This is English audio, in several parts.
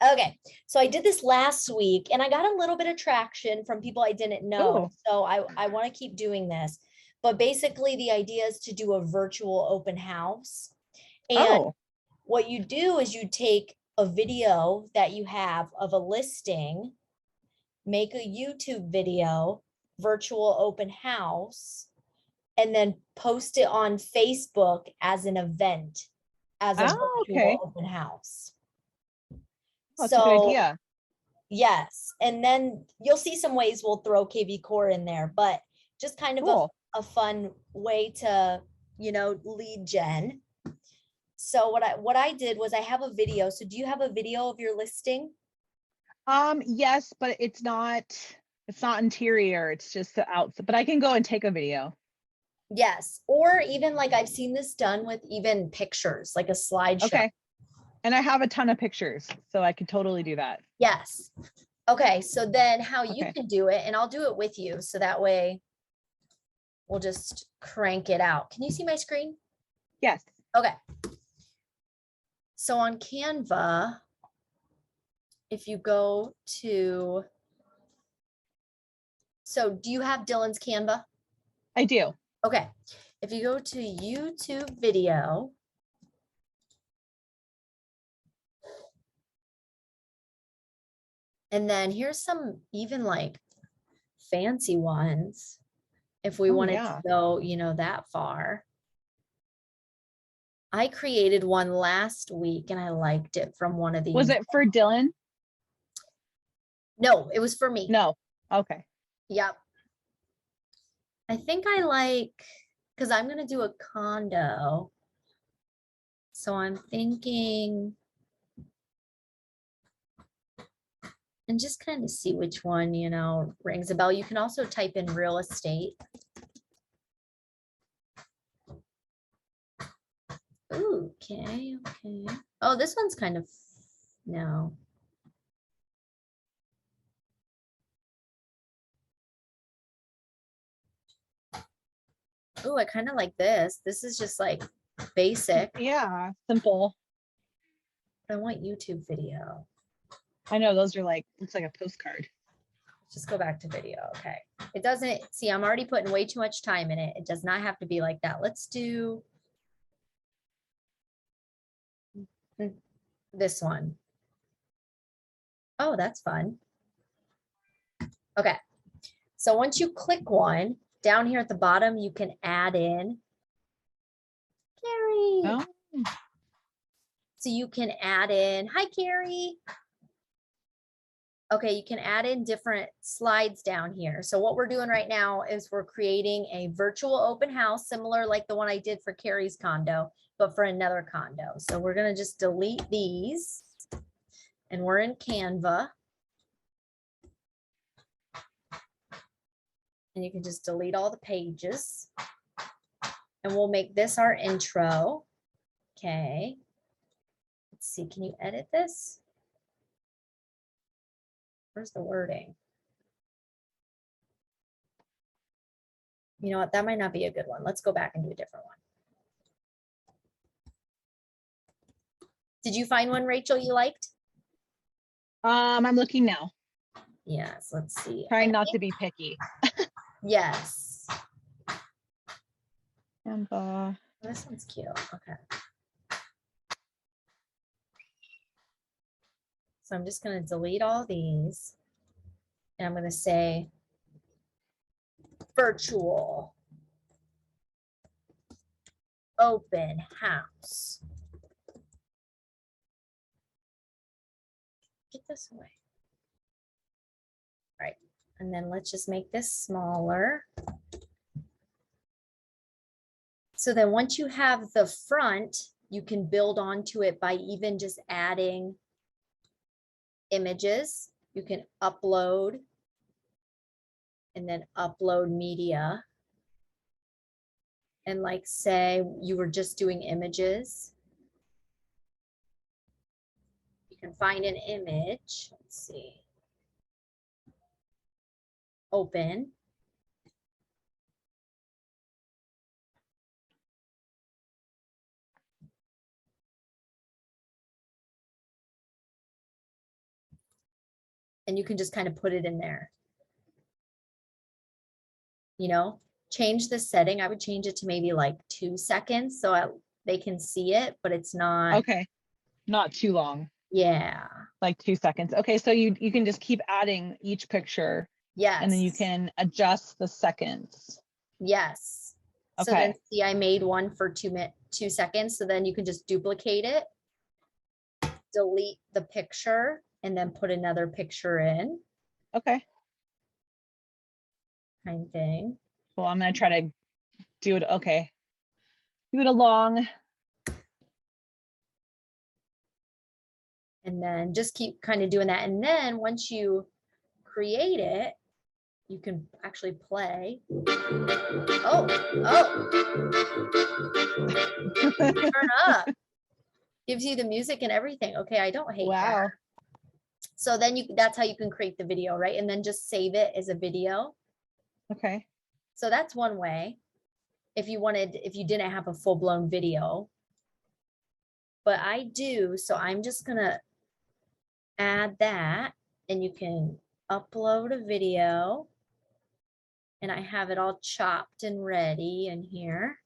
Okay, so I did this last week and I got a little bit of traction from people I didn't know. Oh, So I want to keep doing this. But basically, the idea is to do a virtual open house. And oh, what you do is you take a video that you have of a listing, make a YouTube video, virtual open house, and then post it on Facebook as an event, as a virtual okay. open house. Oh, that's a good So idea. yes, and then you'll see some ways we'll throw KV Core in there, but just kind of Cool. a fun way to, lead gen. So what I did was I have a video. So do you have a video of your listing? Yes, but it's not interior, it's just the outside, but I can go and take a video. Yes, or even like I've seen this done with even pictures, like a slideshow. Okay. And I have a ton of pictures, so I could totally do that. Yes. Okay, so then how you Okay. can do it, and I'll do it with you, so that way we'll just crank it out. Can you see my screen? Yes. Okay. So on Canva, if you go to, so do you have Dylan's Canva? I do. Okay. If you go to YouTube video, and then here's some even like fancy ones, if we Oh, wanted yeah. to go, that far. I created one last week and I liked it from one of Was these. it for Dylan? No, it was for me. No. Okay. Yep. I think I like, because I'm going to do a condo. So I'm thinking, and just kind of see which one, rings a bell. You can also type in real estate. Ooh, okay, okay. Oh, this one's kind of, no. Ooh, I kind of like this. This is just like basic. Yeah, simple. I want YouTube video. I know those are like, looks like a postcard. Just go back to video. Okay. It doesn't, see, I'm already putting way too much time in it. It does not have to be like that. Let's do this one. Oh, that's fun. Okay. So once you click one, down here at the bottom, you can add in Carrie. Oh, So you can add in, hi, Carrie. Okay, you can add in different slides down here. So what we're doing right now is we're creating a virtual open house, similar like the one I did for Carrie's condo, but for another condo. So we're gonna just delete these and we're in Canva. And you can just delete all the pages. And we'll make this our intro. Okay. Let's see, can you edit this? Where's the wording? You know what? That might not be a good one. Let's go back and do a different one. Did you find one, Rachel, you liked? I'm looking now. Yes, let's see. Trying not to be picky. Yes. And This one's cute. Okay. So I'm just going to delete all these. And I'm going to say virtual open house. Get this away. All right. And then let's just make this smaller. So then once you have the front, you can build onto it by even just adding images. You can upload and then upload media. And like say you were just doing images. You can find an image. Let's see. Open. and you can just kind of put it in there. You know, change the setting. I would change it to maybe like 2 seconds so they can see it, but it's not. Okay. Not too long. Yeah. Like 2 seconds. Okay. So you can just keep adding each picture. Yes. And then you can adjust the seconds. Yes. So Okay. then see, I made one for 2 seconds. So then you can just duplicate it, delete the picture, and then put another picture in. Okay. Kind of thing. Well, I'm going to try to do it. Okay. Do it along. And then just keep kind of doing that. And then once you create it, you can actually play. Oh, turn up. Gives you the music and everything. Okay, I don't hate that. Wow. So then that's how you can create the video, right? And then just save it as a video. Okay. So that's one way. If you didn't have a full-blown video. But I do, so I'm just gonna add that, and you can upload a video, and I have it all chopped and ready in here.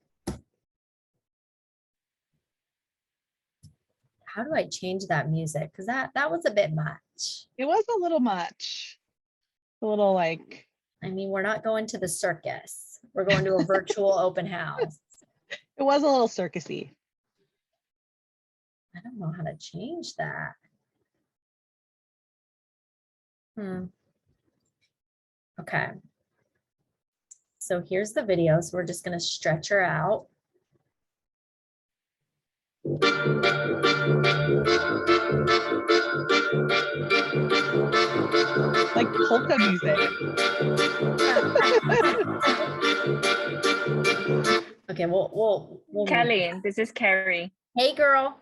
How do I change that music? Because that was a bit much. It was a little much. A little like. I mean, we're not going to the circus. We're going to a virtual open house. It was a little circusy. I don't know how to change that. Okay. So here's the video. So we're just going to stretch her out. Like polka music. Okay, we'll Kelly, this is Carrie. Hey girl.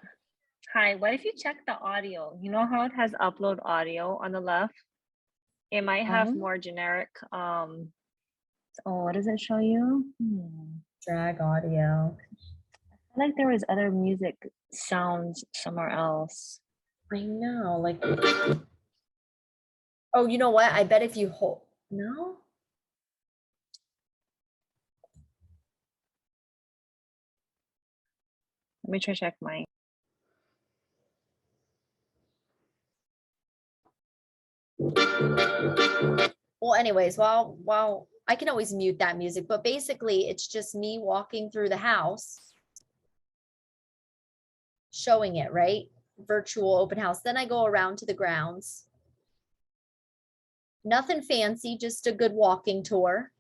Hi, what if you check the audio? You know how it has upload audio on the left? It might have more generic, oh, what does it show you? Drag audio. I feel like there was other music sounds somewhere else. I know, like, oh, you know what? I bet if you hold, no? Let me try check mine. Well, anyways, while I can always mute that music, but basically it's just me walking through the house, showing it, right? Virtual open house. Then I go around to the grounds. Nothing fancy, just a good walking tour.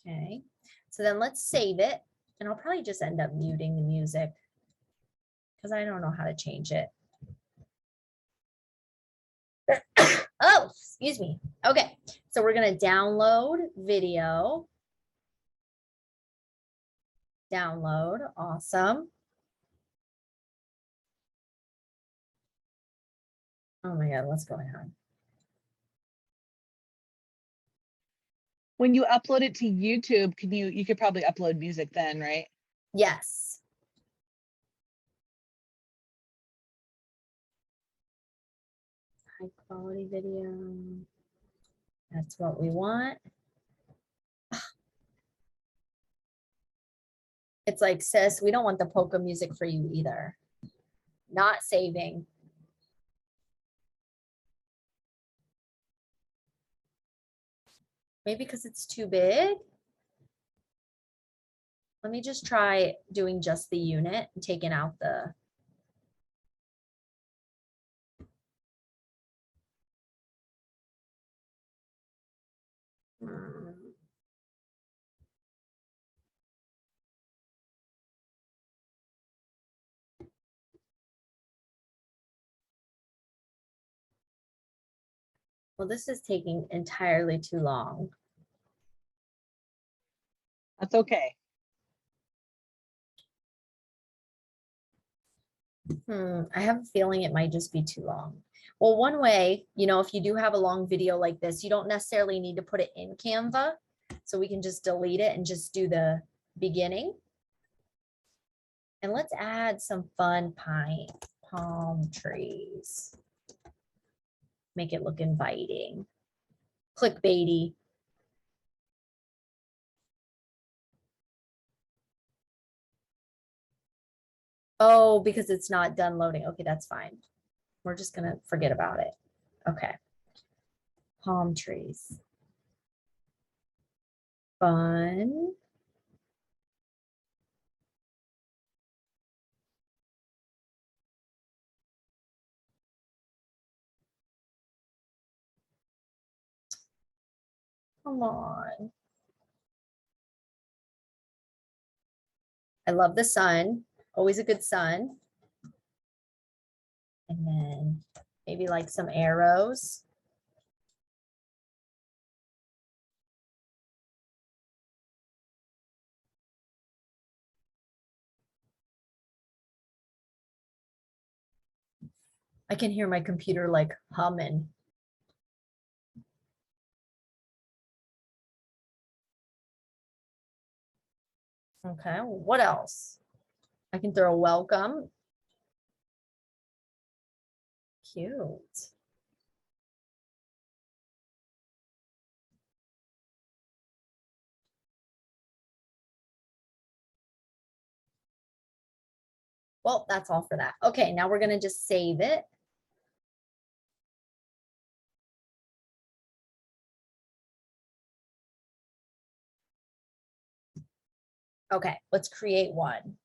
Okay, so then let's save it, and I'll probably just end up muting the music because I don't know how to change it. Oh, excuse me. Okay, so we're gonna download video. Download, awesome. Oh my God, what's going on? When you upload it to YouTube, you could probably upload music then, right? Yes. High quality video. That's what we want. It's like, sis, we don't want the polka music for you either. Not saving. Maybe because it's too big. Let me just try doing just the unit and taking out the. Well, this is taking entirely too long. That's okay. I have a feeling it might just be too long. Well, one way, you know, if you do have a long video like this, you don't necessarily need to put it in Canva. So we can just delete it and just do the beginning. And let's add some fun palm trees. Make it look inviting. Clickbaity. Oh, because it's not done loading. Okay, that's fine. We're just gonna forget about it. Okay. Palm trees. Fun. Come on. I love the sun. Always a good sun. And then maybe like some arrows. I can hear my computer like humming. Okay, what else? I can throw a welcome. Cute. Well, that's all for that. Okay, now we're gonna just save it. Okay, let's create one.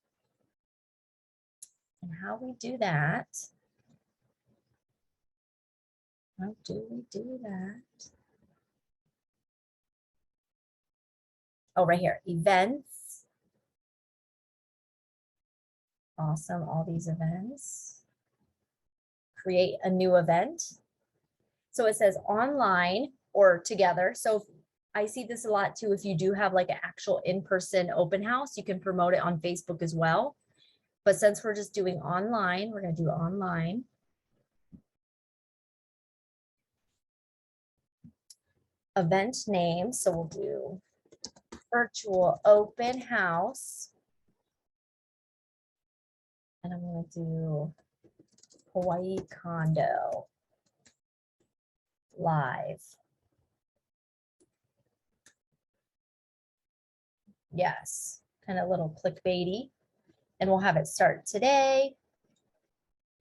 And how we do that? How do we do that? Oh, right here, events. Awesome, all these events. Create a new event. So it says online or together. So I see this a lot too. If you do have like an actual in-person open house, you can promote it on Facebook as well. But since we're just doing online, we're going to do online. Event name. So we'll do virtual open house. And I'm going to do Hawaii condo live. Yes, kind of a little clickbaity. And we'll have it start today.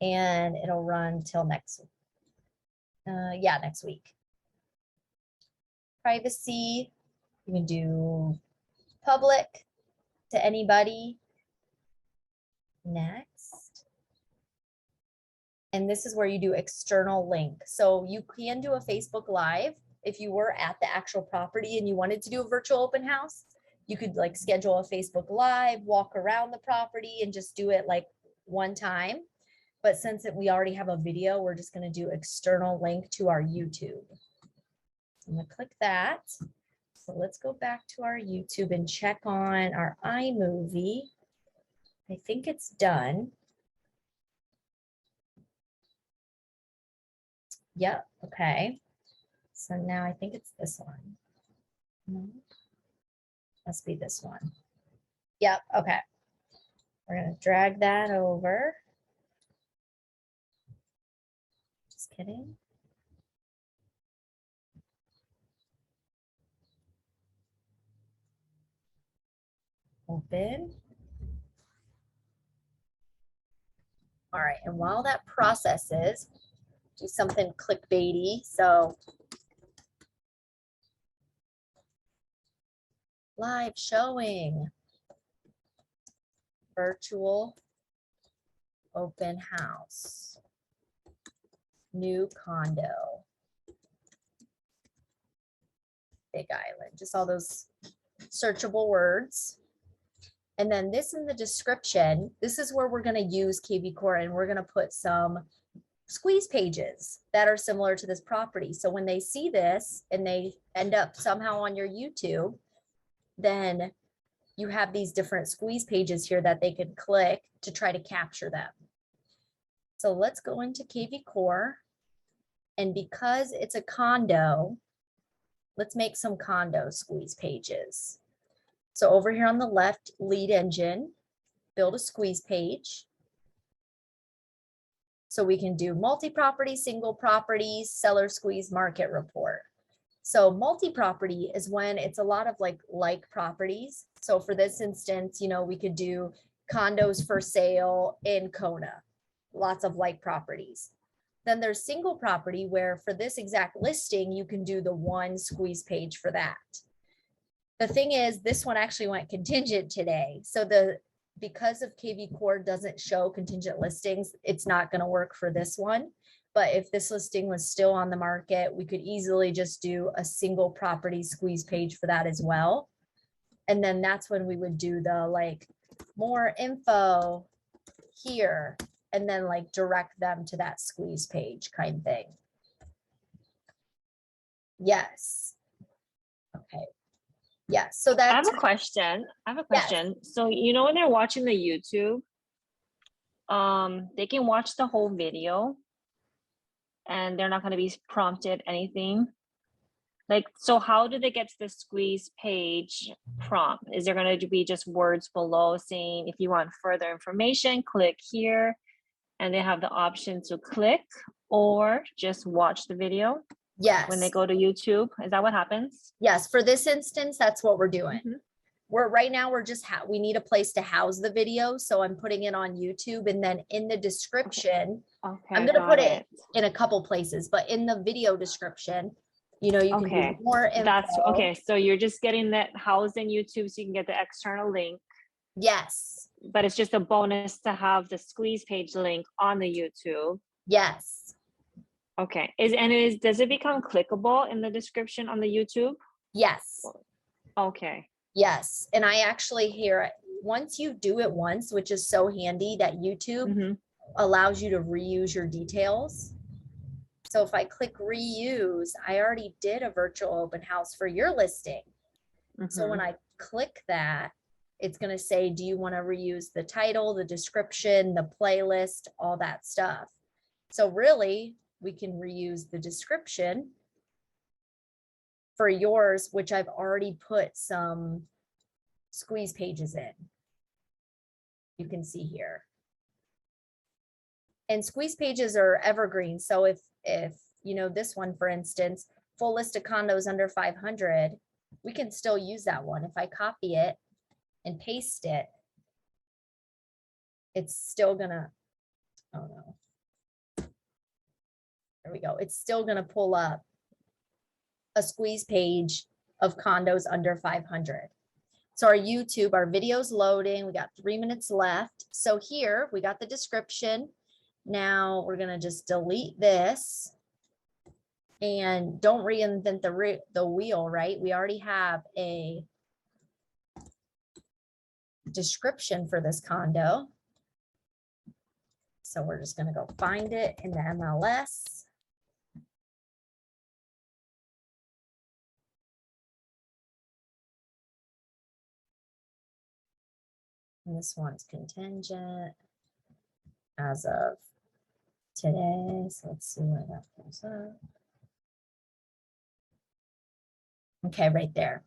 And it'll run till next week. Privacy, you can do public to anybody. Next. And this is where you do external link. So you can do a Facebook Live if you were at the actual property and you wanted to do a virtual open house. You could like schedule a Facebook Live, walk around the property and just do it like one time. But since we already have a video, we're just going to do external link to our YouTube. I'm going to click that. So let's go back to our YouTube and check on our iMovie. I think it's done. Yep, okay. So now I think it's this one. No, must be this one. Yep, okay. We're gonna drag that over. Just kidding. Open. All right, and while that processes, do something clickbaity. So live showing, virtual open house, new condo, Big Island, just all those searchable words. And then this in the description, this is where we're going to use KV Core and we're going to put some squeeze pages that are similar to this property. So when they see this and they end up somehow on your YouTube, then you have these different squeeze pages here that they can click to try to capture them. So let's go into KV Core. And because it's a condo, let's make some condo squeeze pages. So over here on the left, lead engine, build a squeeze page. So we can do multi-property, single properties, seller squeeze market report. So multi-property is when it's a lot of like properties. So for this instance, we could do condos for sale in Kona, lots of like properties. Then there's single property where for this exact listing, you can do the one squeeze page for that. The thing is, this one actually went contingent today. So because of KV Core doesn't show contingent listings, it's not going to work for this one. But if this listing was still on the market, we could easily just do a single property squeeze page for that as well. And then that's when we would do the more info here, and then direct them to that squeeze page kind of thing. Yes. Okay. Yes. So I that's have a question. Yes. So when they're watching the YouTube, they can watch the whole video and they're not going to be prompted anything. So how do they get to the squeeze page prompt? Is there going to be just words below saying, if you want further information, click here, and they have the option to click or just watch the video? Yes. When they go to YouTube? Is that what happens? Yes. For this instance, that's what we're doing. Mm-hmm. Right now we're just, we need a place to house the video. So I'm putting it on YouTube, and then in the description, Okay, I'm going to put it in a couple places, but in the video description, you can do more info. That's okay. So you're just getting that housed in YouTube so you can get the external link. Yes. But it's just a bonus to have the squeeze page link on the YouTube. Yes. Okay. Does it become clickable in the description on the YouTube? Yes. Okay. Yes. And I actually hear it once you do it once, which is so handy that YouTube allows you to reuse your details. So if I click reuse, I already did a virtual open house for your listing. So when I click that, it's going to say, do you want to reuse the title, the description, the playlist, all that stuff? So really, we can reuse the description for yours, which I've already put some squeeze pages in. You can see here. And squeeze pages are evergreen. So if this one, for instance, full list of condos under 500, we can still use that one. If I copy it and paste it, it's still gonna, oh no. There we go. It's still gonna pull up a squeeze page of condos under 500. So our YouTube, our video's loading. We got 3 minutes left. So here we got the description. Now we're gonna just delete this. And don't reinvent the wheel, right? We already have a description for this condo. So we're just going to go find it in the MLS. And this one's contingent as of today. So let's see where that comes up. Okay, right there.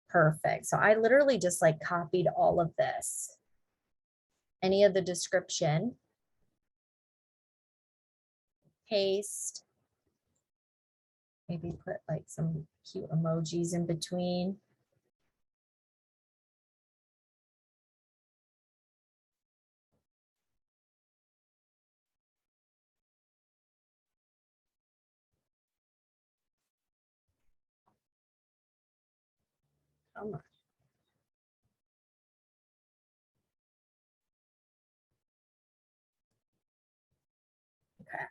Perfect. So I literally just copied all of this. Any of the description. Paste. Maybe put some cute emojis in between. Come on. Okay.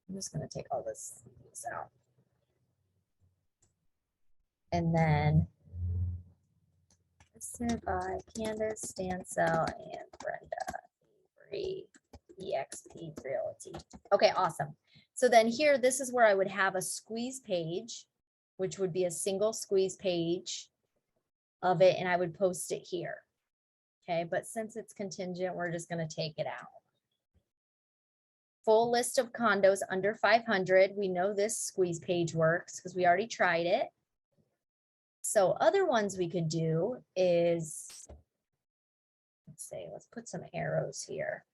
I'm just going to take all this out. And then listed by Candace, Stansel, and Brenda Avery, EXP Realty. Okay, awesome. So then here, this is where I would have a squeeze page, which would be a single squeeze page of it, and I would post it here. Okay, but since it's contingent, we're just going to take it out. Full list of condos under 500. We know this squeeze page works because we already tried it. So other ones we could do is, let's see, let's put some arrows here.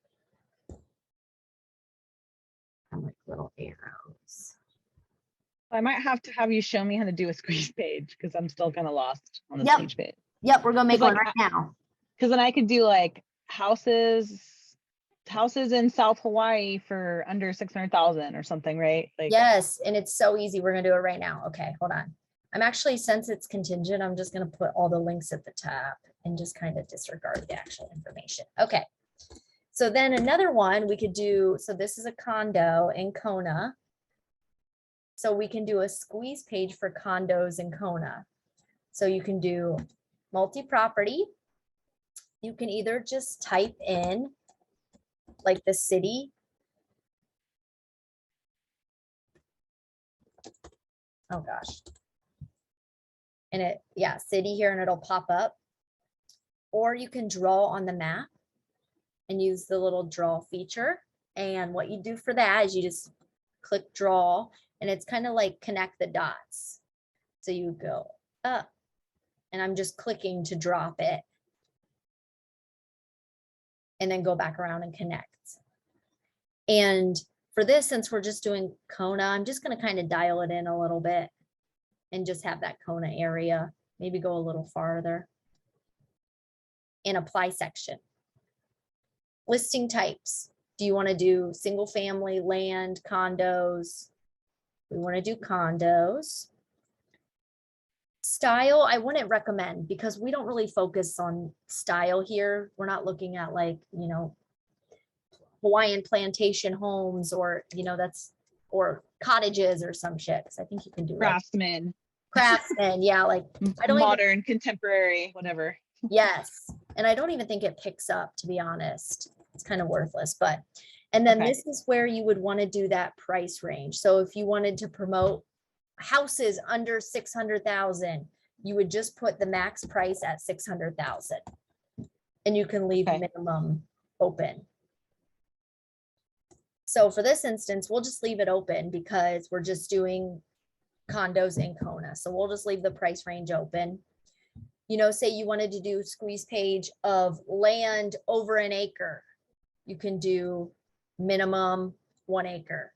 I'm like little arrows. I might have to have you show me how to do a squeeze page because I'm still kind of lost on the Yep. squeeze page. Yep, we're gonna make 'Cause, one like, right now. Because then I could do like houses in South Hawaii for under 600,000 or something, right? Like, Yes, and it's so easy. We're gonna do it right now. Okay, hold on. I'm actually, since it's contingent, I'm just gonna put all the links at the top and just kind of disregard the actual information. Okay. So then another one we could do, so this is a condo in Kona. So we can do a squeeze page for condos in Kona. So you can do multi-property. You can either just type in like the city. Oh gosh. And it, yeah, city here, and it'll pop up. Or you can draw on the map and use the little draw feature. And what you do for that is you just click draw, and it's kind of like connect the dots. So you go up, and I'm just clicking to drop it. And then go back around and connect. And for this, since we're just doing Kona, I'm just going to kind of dial it in a little bit and just have that Kona area, maybe go a little farther. And apply section. Listing types. Do you want to do single family, land, condos? We want to do condos. Style, I wouldn't recommend because we don't really focus on style here. We're not looking at like, you know, Hawaiian plantation homes or, you know, that's, or cottages or some shit. Cause I think you can do like craftsman. Yeah. Like I don't modern, even, contemporary, whatever. yes. And I don't even think it picks up, to be honest. It's kind of worthless, but, and then Okay. this is where you would want to do that price range. So if you wanted to promote houses under 600,000, you would just put the max price at 600,000 and you can leave Okay. minimum open. So for this instance, we'll just leave it open because we're just doing condos in Kona. So we'll just leave the price range open. You know, say you wanted to do squeeze page of land over an acre, you can do minimum 1 acre.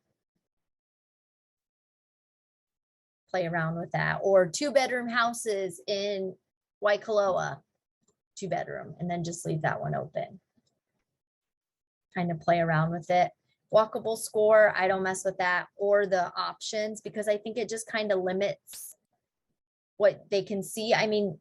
Play around with that. Or 2-bedroom houses in Waikoloa, 2-bedroom, and then just leave that one open. Kind of play around with it. Walkable score, I don't mess with that, or the options, because I think it just kind of limits what they can see. I mean,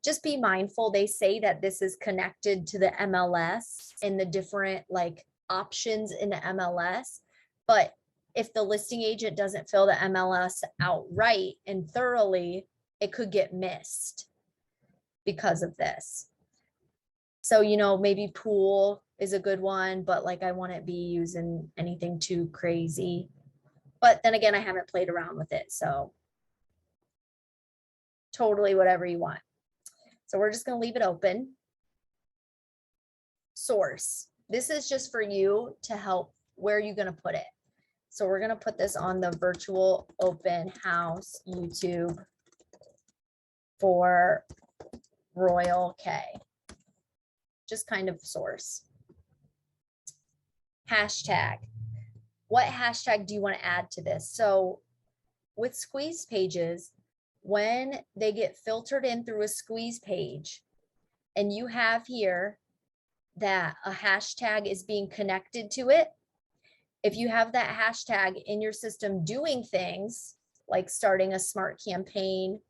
just be mindful. They say that this is connected to the MLS and the different like options in the MLS. But if the listing agent doesn't fill the MLS out right and thoroughly, it could get missed because of this. So, you know, maybe pool is a good one, but like I wouldn't be using anything too crazy. But then again, I haven't played around with it. So totally whatever you want. So we're just going to leave it open. Source. This is just for you to help. Where are you going to put it? So we're going to put this on the virtual open house YouTube for Royal K. Just kind of source. Hashtag. What hashtag do you want to add to this? So with squeeze pages, when they get filtered in through a squeeze page and you have here that a hashtag is being connected to it, if you have that hashtag in your system doing things like starting a smart campaign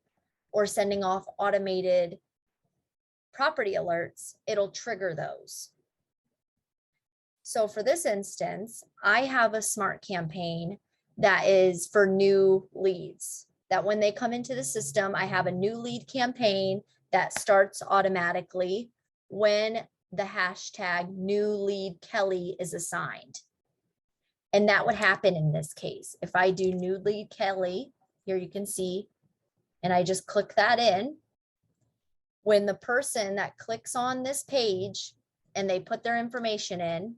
or sending off automated property alerts, it'll trigger those. So for this instance, I have a smart campaign that is for new leads, that when they come into the system, I have a new lead campaign that starts automatically when the hashtag new lead Kelly is assigned. And that would happen in this case. If I do new lead Kelly, here you can see, and I just click that in, when the person that clicks on this page and they put their information in,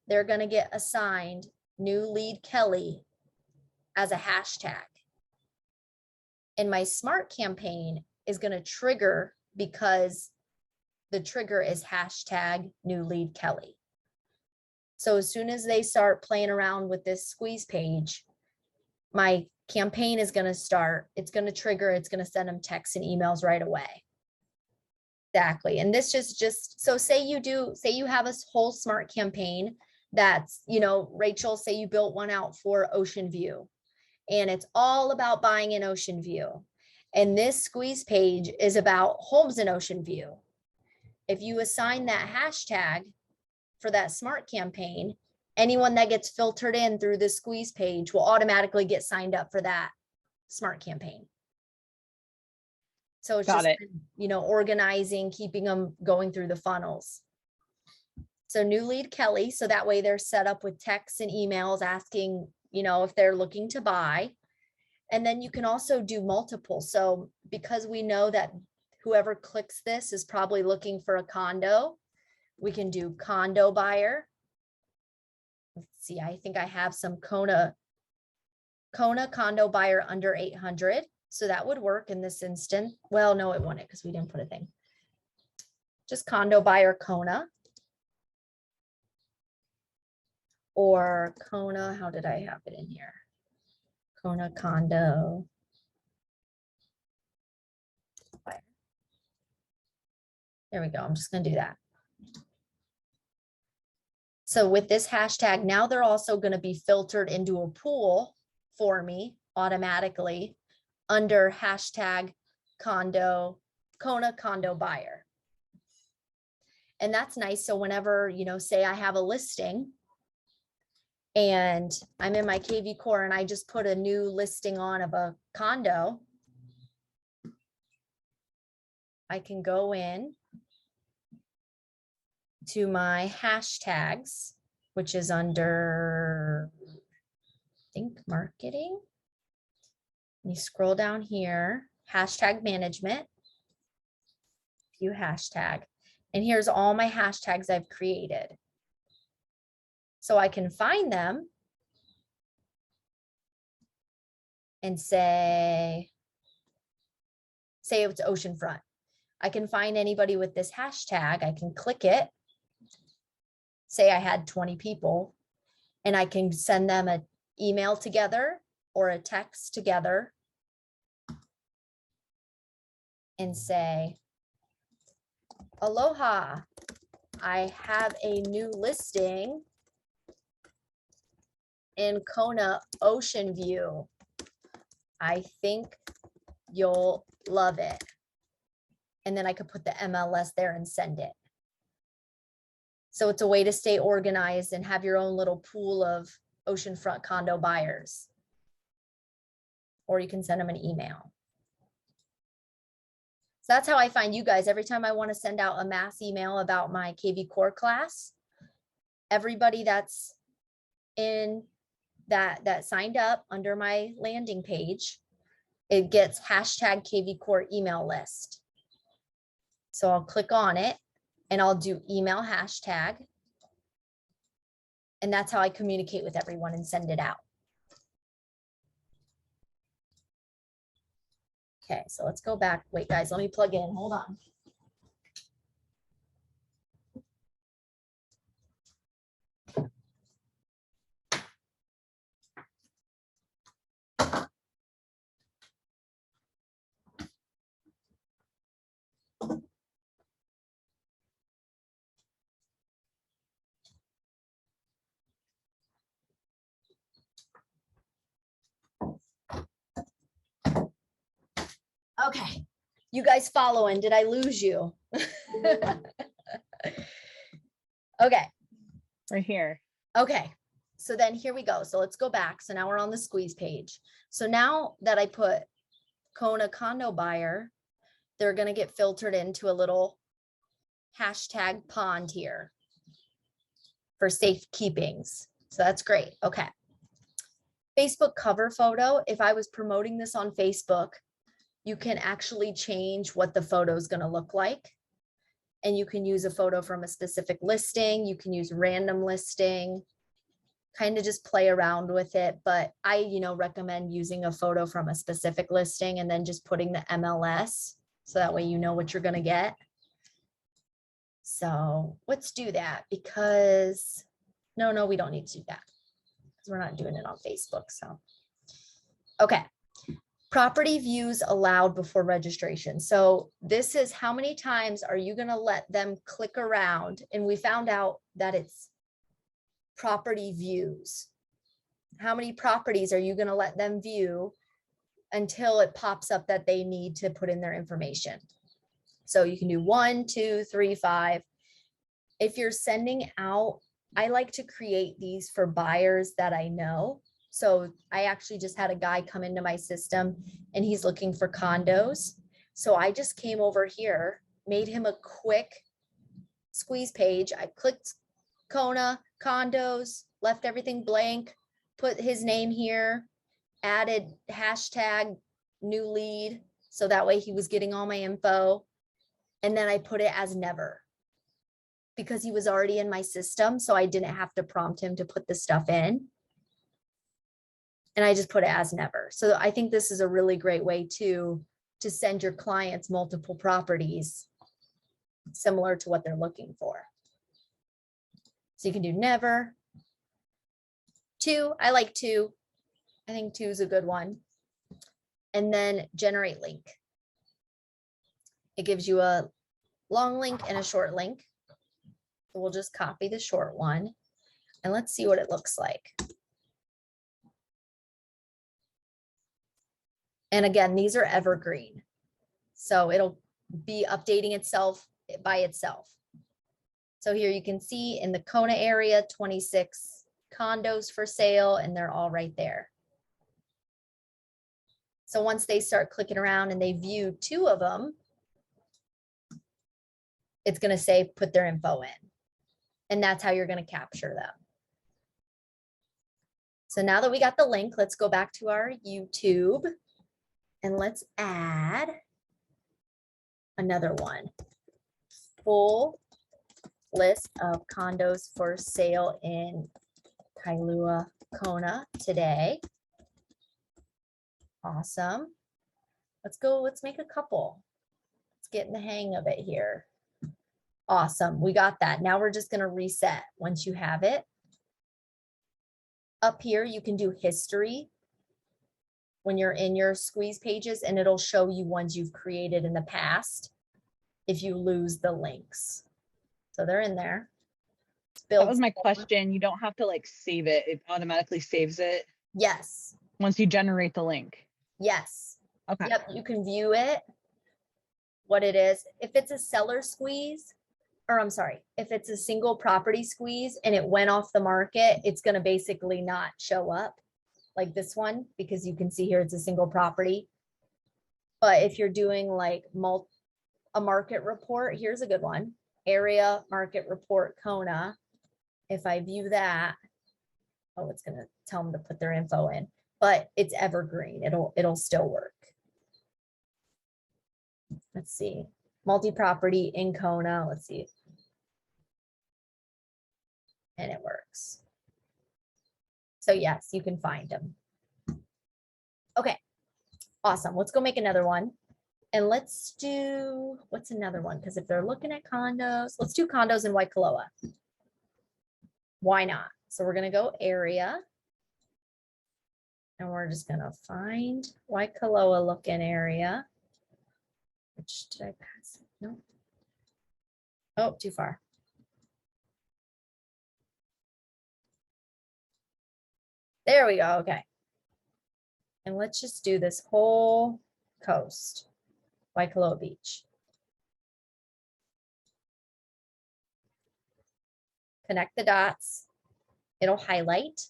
they're going to get assigned new lead Kelly as a hashtag. And my smart campaign is going to trigger because the trigger is hashtag new lead Kelly. So as soon as they start playing around with this squeeze page, my campaign is going to start. It's going to trigger. It's going to send them texts and emails right away. Exactly. And this just so say you have a whole smart campaign that's, you know, Rachel, say you built one out for Ocean View, and it's all about buying in Ocean View. And this squeeze page is about homes in Ocean View. If you assign that hashtag for that smart campaign, anyone that gets filtered in through the squeeze page will automatically get signed up for that smart campaign. So it's Got just, it. you know, organizing, keeping them going through the funnels. So new lead Kelly. So that way they're set up with texts and emails asking, you know, if they're looking to buy. And then you can also do multiple. So because we know that whoever clicks this is probably looking for a condo, we can do condo buyer. Let's see, I think I have some Kona condo buyer under 800. So that would work in this instant. Well, no, it wouldn't because we didn't put a thing. Just condo buyer Kona. Or Kona, how did I have it in here? Kona condo buyer. There we go. I'm just going to do that. So with this hashtag, now they're also going to be filtered into a pool for me automatically under hashtag Kona condo buyer. And that's nice. So whenever, you know, say I have a listing and I'm in my KV Core and I just put a new listing on of a condo, I can go in to my hashtags, which is under, I think, marketing. You scroll down here, hashtag management, view hashtag, and here's all my hashtags I've created. So I can find them and say it's oceanfront. I can find anybody with this hashtag. I can click it. Say I had 20 people, and I can send them an email together or a text together and say, aloha, I have a new listing in Kona Ocean View. I think you'll love it. And then I could put the MLS there and send it. So it's a way to stay organized and have your own little pool of oceanfront condo buyers. Or you can send them an email. So that's how I find you guys. Every time I want to send out a mass email about my KV Core class, everybody that's in that signed up under my landing page, it gets hashtag KV Core email list. So I'll click on it and I'll do email hashtag. And that's how I communicate with everyone and send it out. Okay, so let's go back. Wait, guys, let me plug in. Hold on. Okay, you guys following? Did I lose you? Okay. Right here. Okay, so then here we go. So let's go back. So now we're on the squeeze page. So now that I put Kona condo buyer, they're going to get filtered into a little hashtag pond here for safe keepings. So that's great. Okay. Facebook cover photo. If I was promoting this on Facebook, you can actually change what the photo is going to look like. And you can use a photo from a specific listing. You can use random listing. kind of just play around with it. But I, recommend using a photo from a specific listing and then just putting the MLS. So that way you know what you're going to get. So let's do that because no, we don't need to do that because we're not doing it on Facebook. So, okay. Property views allowed before registration. So this is how many times are you going to let them click around? And we found out that it's property views. How many properties are you going to let them view until it pops up that they need to put in their information? So you can do 1, 2, 3, 5. If you're sending out, I like to create these for buyers that I know. So I actually just had a guy come into my system and he's looking for condos. So I just came over here, made him a quick squeeze page. I clicked Kona condos, left everything blank, put his name here, added hashtag new lead. So that way he was getting all my info. And then I put it as never because he was already in my system. So I didn't have to prompt him to put the stuff in. And I just put it as never. So I think this is a really great way to send your clients multiple properties similar to what they're looking for. So you can do never. 2, I like 2. I think 2 is a good one. And then generate link. It gives you a long link and a short link. So we'll just copy the short one and let's see what it looks like. And again, these are evergreen. So it'll be updating itself by itself. So here you can see in the Kona area, 26 condos for sale, and they're all right there. So once they start clicking around and they view 2 of them, it's going to say put their info in. And that's how you're going to capture them. So now that we got the link, let's go back to our YouTube and let's add another one. Full list of condos for sale in Kailua, Kona today. Awesome. Let's make a couple. Let's get in the hang of it here. Awesome, we got that. Now we're just going to reset once you have it. Up here, you can do history when you're in your squeeze pages, and it'll show you ones you've created in the past if you lose the links. So they're in there. That was my question. You don't have to like save it. It automatically saves it. Yes. Once you generate the link. Yes. Okay. Yep, you can view it, what it is. If it's a seller squeeze, or I'm sorry, if it's a single property squeeze and it went off the market, it's going to basically not show up like this one because you can see here it's a single property. But if you're doing like a market report, here's a good one. Area market report Kona. If I view that, oh, it's going to tell them to put their info in, but it's evergreen. It'll still work. Let's see. Multi-property in Kona. Let's see. And it works. So yes, you can find them. Okay, awesome. Let's go make another one. And let's do, what's another one? Because if they're looking at condos, let's do condos in Waikoloa. Why not? So we're going to go area. And we're just going to find Waikoloa looking area. Which did I pass? No. Oh, too far. There we go. Okay. And let's just do this whole coast, Waikoloa Beach. Connect the dots. It'll highlight,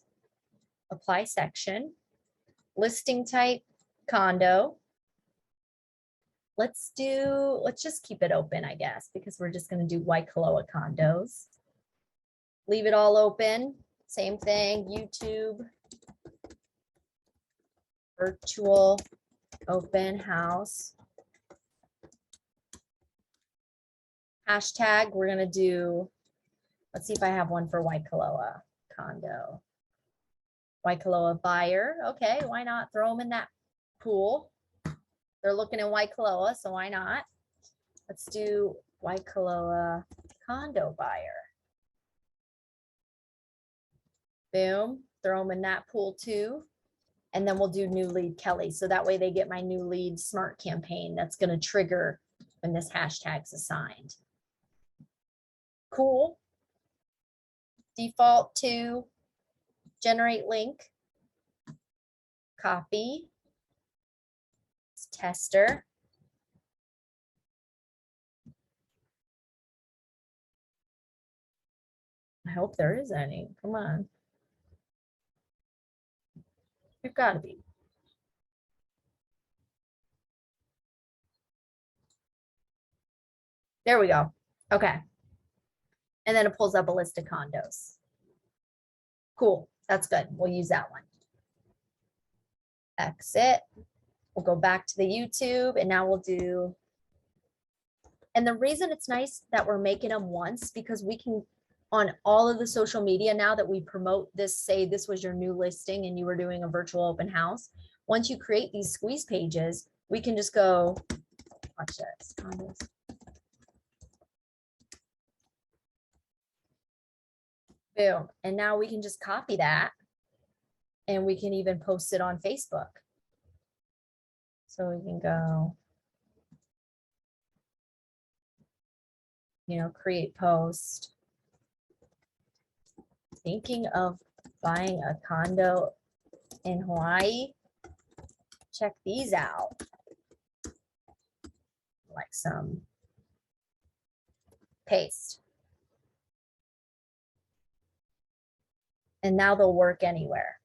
apply section, listing type, condo. Let's just keep it open, I guess, because we're just going to do Waikoloa condos. Leave it all open. Same thing, YouTube. Virtual open house. Hashtag, we're going to do, let's see if I have one for Waikoloa condo. Waikoloa buyer. Okay, why not throw them in that pool? They're looking in Waikoloa, so why not? Let's do Waikoloa condo buyer. Boom, throw them in that pool too. And then we'll do new lead Kelly. So that way they get my new lead smart campaign that's going to trigger when this hashtag's assigned. Cool. Default to generate link. Copy. It's tester. I hope there is any. Come on. You've got to be. There we go. Okay. And then it pulls up a list of condos. Cool. That's good. We'll use that one. Exit. We'll go back to the YouTube and now we'll do. And the reason it's nice that we're making them once because we can on all of the social media now that we promote this, say this was your new listing and you were doing a virtual open house. Once you create these squeeze pages, we can just go, watch this. Condos. Boom. And now we can just copy that and we can even post it on Facebook. So we can go, create post. Thinking of buying a condo in Hawaii. Check these out. Like some paste. And now they'll work anywhere.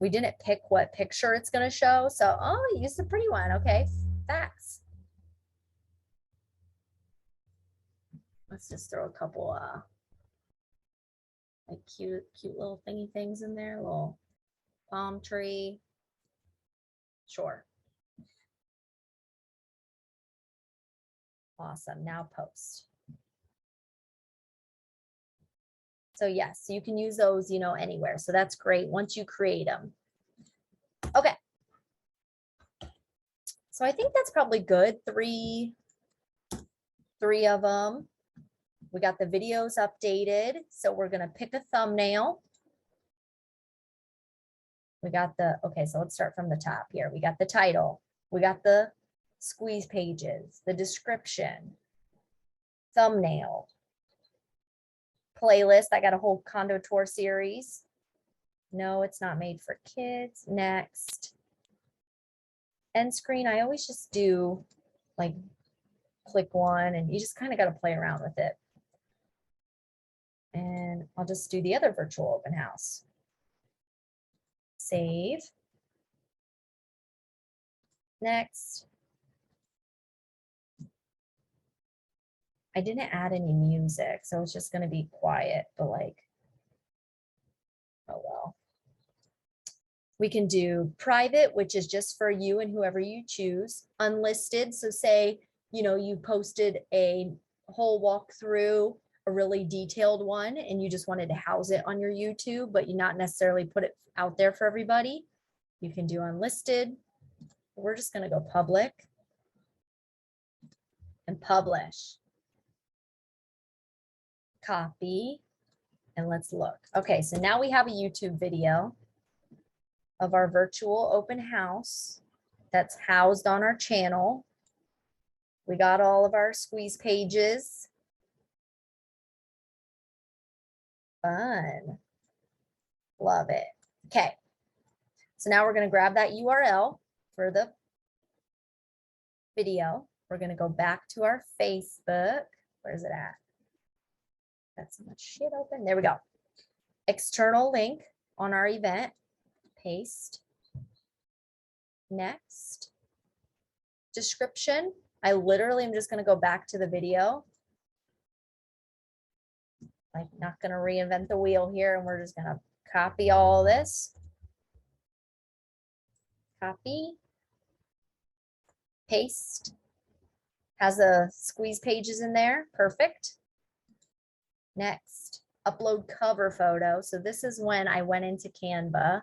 We didn't pick what picture it's going to show. So, oh, use the pretty one. Okay, facts. Let's just throw a couple like cute little thingy things in there. Little palm tree. Sure. Awesome. Now post. So yes, you can use those, anywhere. So that's great once you create them. Okay. So I think that's probably good. Three of them. We got the videos updated. So we're going to pick a thumbnail. We got okay, so let's start from the top here. We got the title. We got the squeeze pages, the description, thumbnail, playlist. I got a whole condo tour series. No, it's not made for kids. Next. End screen. I always just do like click one and you just kind of got to play around with it. And I'll just do the other virtual open house. Save. Next. I didn't add any music, so it's just going to be quiet, but like, oh well. We can do private, which is just for you and whoever you choose. Unlisted, so say, you posted a whole walkthrough, a really detailed one, and you just wanted to house it on your YouTube, but you not necessarily put it out there for everybody. You can do unlisted. We're just going to go public and publish. Copy, and let's look. Okay, so now we have a YouTube video of our virtual open house that's housed on our channel. We got all of our squeeze pages. Fun. Love it. Okay, so now we're going to grab that URL for the video. We're going to go back to our Facebook. Where's it at? Got so much shit open. There we go. External link on our event. Paste. Next. Description. I literally am just going to go back to the video. Like, not going to reinvent the wheel here, and we're just going to copy all this. Copy. Paste. Has a squeeze pages in there. Perfect. Next. upload cover photo. So this is when I went into Canva.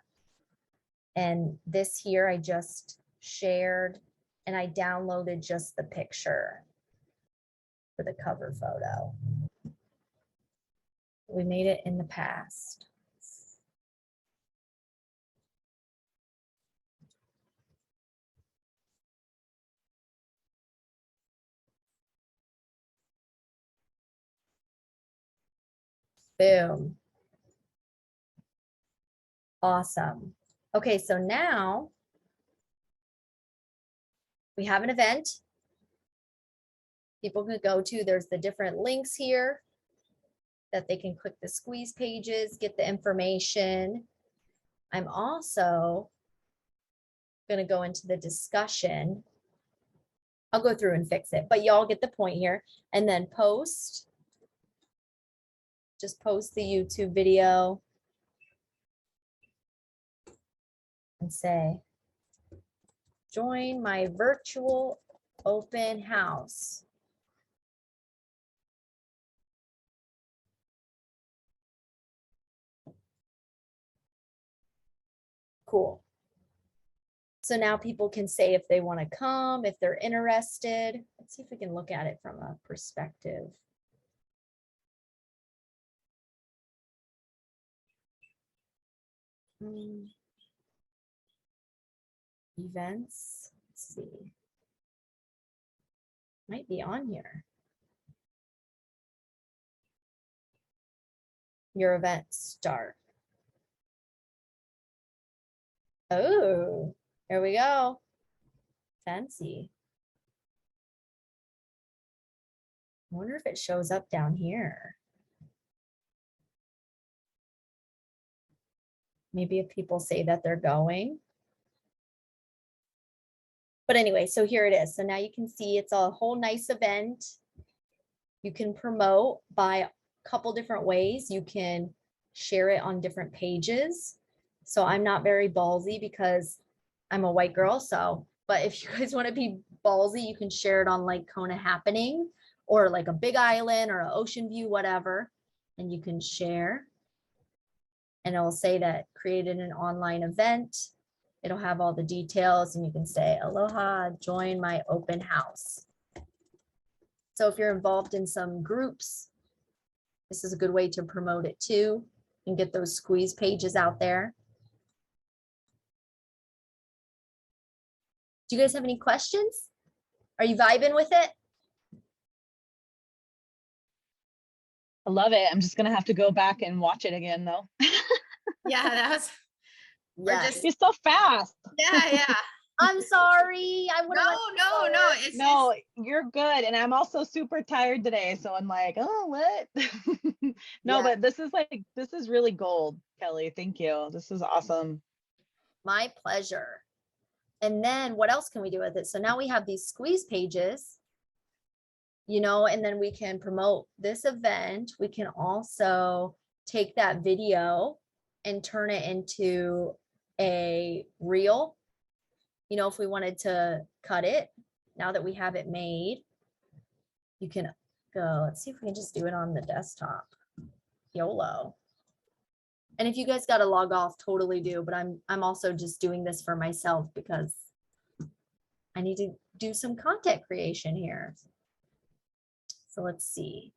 And this here I just shared and I downloaded just the picture for the cover photo. We made it in the past. Boom. Awesome. Okay, so now we have an event. People can go to, there's the different links here that they can click the squeeze pages, get the information. I'm also going to go into the discussion. I'll go through and fix it, but y'all get the point here. And then post. Just post the YouTube video and say, join my virtual open house. Cool. So now people can say if they want to come, if they're interested. Let's see if we can look at it from a perspective. Events, let's see. Might be on here. Your event start. Oh, there we go. Fancy. I wonder if it shows up down here. Maybe if people say that they're going. But anyway, so here it is. So now you can see it's a whole nice event. You can promote by a couple different ways. You can share it on different pages. So I'm not very ballsy because I'm a white girl. So, but if you guys want to be ballsy, you can share it on like Kona Happening or like a big island or an ocean view, whatever. And you can share. And it'll say that created an online event. It'll have all the details and you can say, aloha, join my open house. So if you're involved in some groups, this is a good way to promote it too and get those squeeze pages out there. Do you guys have any questions? Are you vibing with it? I love it. I'm just gonna have to go back and watch it again though. Yeah, that was. Yes. You're so fast. Yeah. I'm sorry. I would No. It's No, you're good. And I'm also super tired today. So I'm like, oh, what? No, Yeah. but this is really gold, Kelly. Thank you. This is awesome. My pleasure. And then what else can we do with it? So now we have these squeeze pages, you know, and then we can promote this event. We can also take that video and turn it into a reel. You know, if we wanted to cut it, now that we have it made, you can go, let's see if we can just do it on the desktop. YOLO. And if you guys got to log off, totally do, but I'm also just doing this for myself because I need to do some content creation here. So let's see.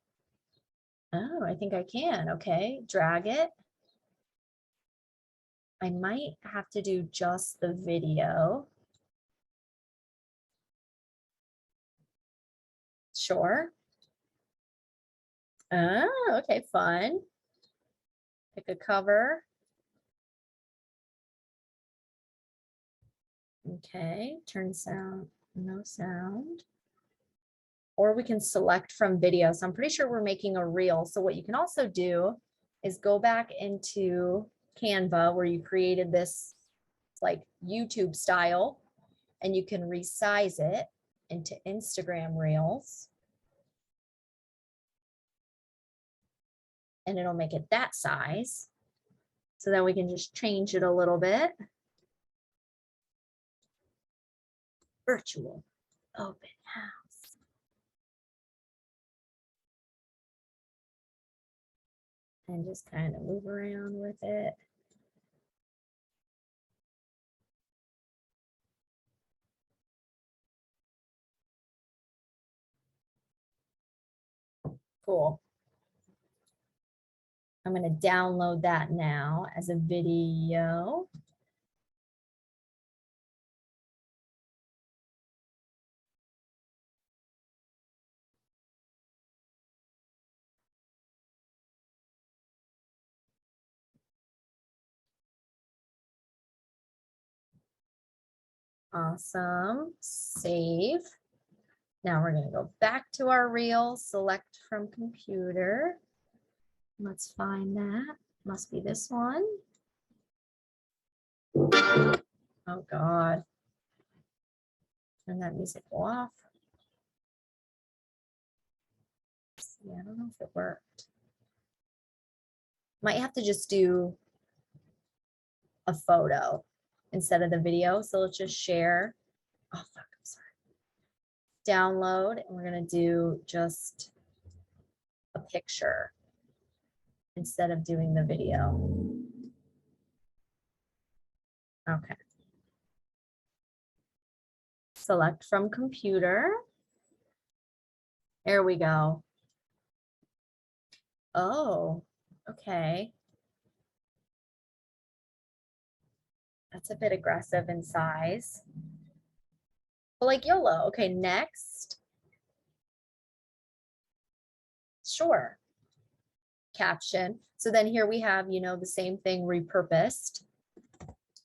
Oh, I think I can. Okay, drag it. I might have to do just the video. Sure. Oh, okay, fun. Pick a cover. Okay, turn sound, no sound. Or we can select from video. So I'm pretty sure we're making a reel. So what you can also do is go back into Canva where you created this like YouTube style and you can resize it into Instagram reels. And it'll make it that size. So then we can just change it a little bit. Virtual open house. and just kind of move around with it. Cool. I'm going to download that now as a video. Awesome. Save. Now we're going to go back to our reel, select from computer. Let's find that. Must be this one. Oh God. Turn that music off. Yeah, I don't know if it worked. Might have to just do a photo instead of the video. So let's just share. Oh, fuck, I'm sorry. Download, and we're going to do just a picture instead of doing the video. Okay. Select from computer. There we go. Oh, okay. That's a bit aggressive in size. But like YOLO. Okay, next. Sure. Caption. So then here we have, you know, the same thing repurposed.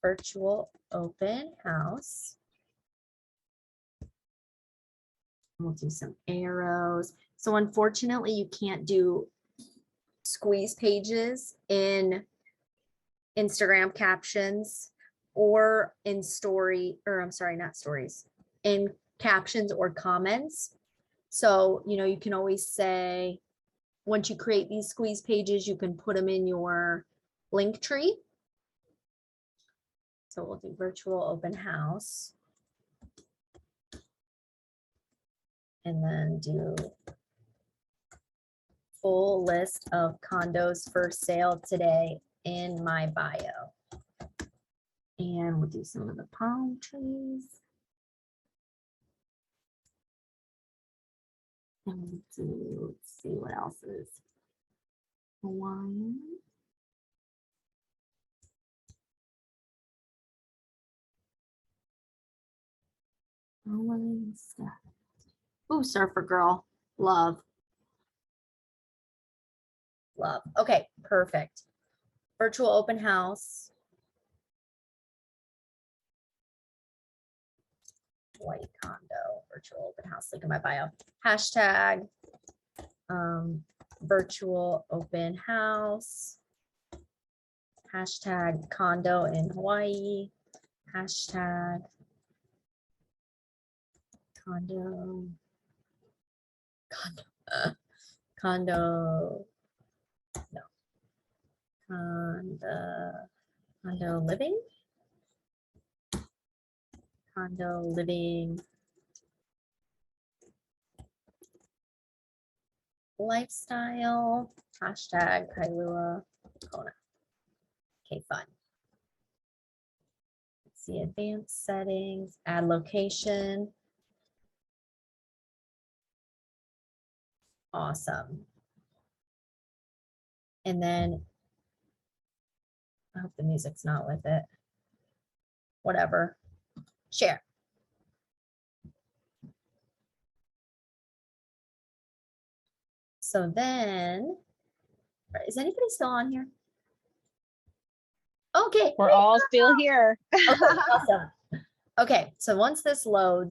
Virtual open house. We'll do some arrows. So unfortunately, you can't do squeeze pages in Instagram captions or in story, or I'm sorry, not stories, in captions or comments. So, you know, you can always say, once you create these squeeze pages, you can put them in your link tree. So we'll do virtual open house. And then do full list of condos for sale today in my bio. And we'll do some of the palm trees. And we'll do, let's see what else is. Hawaiian. Hawaiian stuff. Ooh, surfer girl. Love. Love. Okay, perfect. Virtual open house. White condo, virtual open house, link in my bio. Hashtag virtual open house. Hashtag condo in Hawaii. Hashtag condo. Condo. No. Condo living. Condo living lifestyle, hashtag Kailua Kona. Okay, fun. Let's see, advanced settings, add location. Awesome. And then I hope the music's not with it. Whatever. Share. So then, is anybody still on here? Okay. We're all still here. Okay, awesome. Okay, so once this loads,